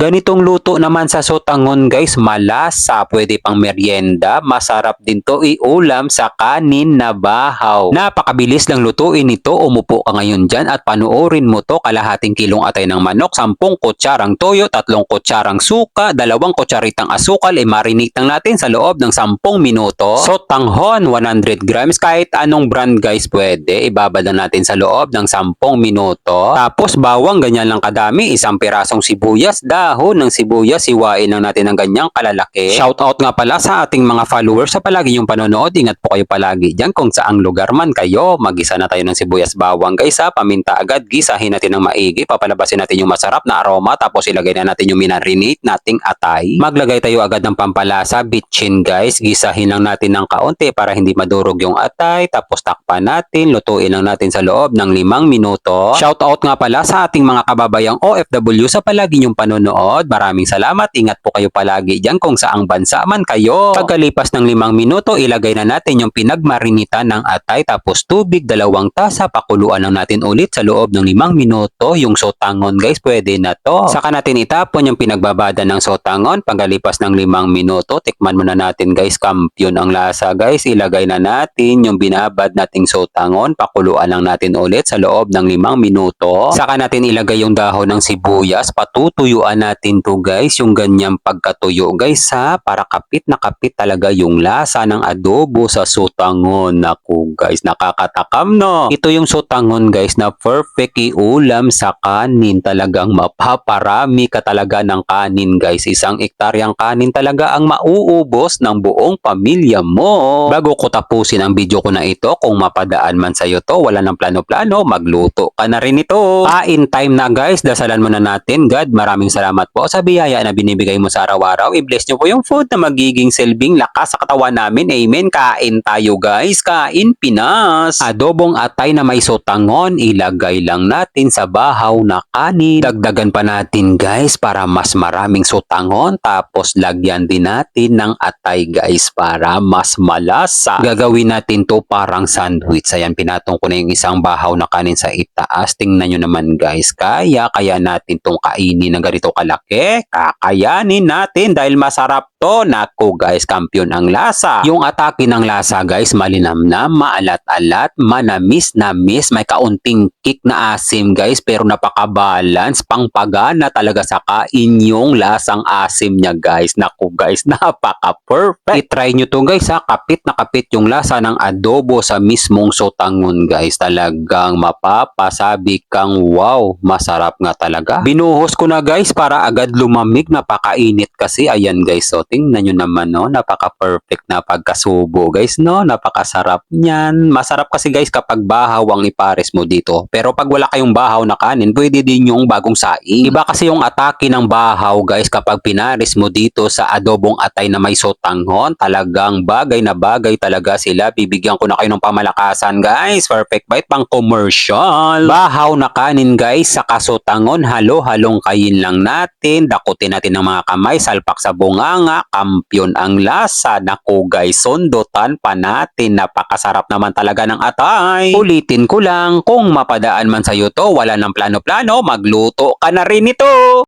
Ganitong luto naman sa sotangon guys, malasa, pwede pang merienda, masarap din to iulam sa kanin na bahaw. Napakabilis lang lutuin ito, umupo ka ngayon dyan at panuorin mo to. Kalahating kilong atay ng manok, 10 kutsarang toyo, 3 kutsarang suka, 2 kutsaritang asukal, i-marinate lang natin sa loob ng 10 minuto. Sotanghon, 100 grams, kahit anong brand guys pwede, ibabad na natin sa loob ng 10 minuto. Tapos bawang, ganyan lang kadami, 1 pirasong sibuyas, dahon ng sibuyas, hiwain lang natin ng ganyang kalalaki. Shoutout nga pala sa ating mga followers sa palagi yung panonood. Ingat po kayo palagi dyan kung saang lugar man kayo. Magisa na tayo ng sibuyas bawang guys ha. Paminta agad, gisahin natin ng maigi. Papalabasin natin yung masarap na aroma. Tapos ilagay na natin yung minarinate nating atay. Maglagay tayo agad ng pampalasa, bitchin guys. Gisahin lang natin ng kaunti para hindi madurog yung atay. Tapos takpan natin. Lutuin lang natin sa loob ng 5 minuto. Shoutout nga pala sa ating mga kababayang OFW sa palagi yung panonood. Maraming salamat. Ingat po kayo palagi dyan kung saang bansa man kayo. Pagkalipas ng 5 minuto, ilagay na natin yung pinagmarinita ng atay. Tapos tubig, 2 tasa. Pakuluan lang natin ulit sa loob ng 5 minuto. Yung sotangon guys, pwede na to. Saka natin itapon yung pinagbabada ng sotangon. Pagkalipas ng 5 minuto, tikman muna natin guys. Kampiyon ang lasa guys. Ilagay na natin yung binabad nating sotangon. Pakuluan lang natin ulit sa loob ng 5 minuto. Saka natin ilagay yung dahon ng sibuyas. Patutuyuan natin to guys, yung ganyang pagkatuyo guys ha, para kapit na kapit talaga yung lasa ng adobo sa sotangon. Naku guys, nakakatakam no. Ito yung sotangon guys na perfect iulam sa kanin. Talagang mapaparami ka talaga ng kanin guys. 1 ektaryang kanin talaga ang mauubos ng buong pamilya mo. Bago ko tapusin ang video ko na ito, kung mapadaan man sa'yo to, wala ng plano-plano, magluto ka na rin ito. Kain time na guys, dasalan muna natin. God, maraming salamat po sa biyaya na binibigay mo sa araw-araw. I-bless nyo po yung food na magiging silbing lakas sa katawan namin. Amen. Kain tayo guys. Kain Pinas. Adobong atay na may sotangon. Ilagay lang natin sa bahaw na kanin. Dagdagan pa natin guys para mas maraming sotangon. Tapos lagyan din natin ng atay guys para mas malasa. Gagawin natin to parang sandwich. Ayan, pinatong ko na yung isang bahaw na kanin sa itaas. Tingnan nyo naman guys. Kaya natin tong kainin ng ganito kalaki. Kakayanin natin dahil masarap to. Naku guys, kampiyon ang lasa. Yung atake ng lasa guys, malinamnam, maalat-alat, manamis-namis, may kaunting kick na asim guys, pero napaka-balance, pangpagana talaga sa kain yung lasang asim niya guys. Naku guys, napaka-perfect. I-try nyo to guys ha, kapit na kapit yung lasa ng adobo sa mismong sotangon guys. Talagang mapapasabi kang wow, masarap nga talaga. Binuhos ko na guys para agad lumamig, napakainit kasi. Ayan guys, so tingnan nyo naman no, napaka-perfect na pagkasubo guys no, napakasarap niyan. Masarap kasi guys kapag bahaw ang ipares mo dito. Pero pag wala kayong bahaw na kanin, pwede din yung bagong saing. Iba kasi yung atake ng bahaw guys kapag pinares mo dito sa adobong atay na may sotanghon. Talagang bagay na bagay talaga sila. Bibigyan ko na kayo ng pamalakasan guys. Perfect bite pang commercial. Bahaw na kanin guys sa kasotangon, halo-halong kayin lang natin. Dakutin natin ng mga kamay, salpak sa bunganga. Kampiyon ang lasa. Naku guys, sundutan pa natin. Napakasarap naman talaga ng atay. Ulitin ko lang, kung mapadaan man sa'yo to, wala ng plano-plano, magluto ka na rin ito.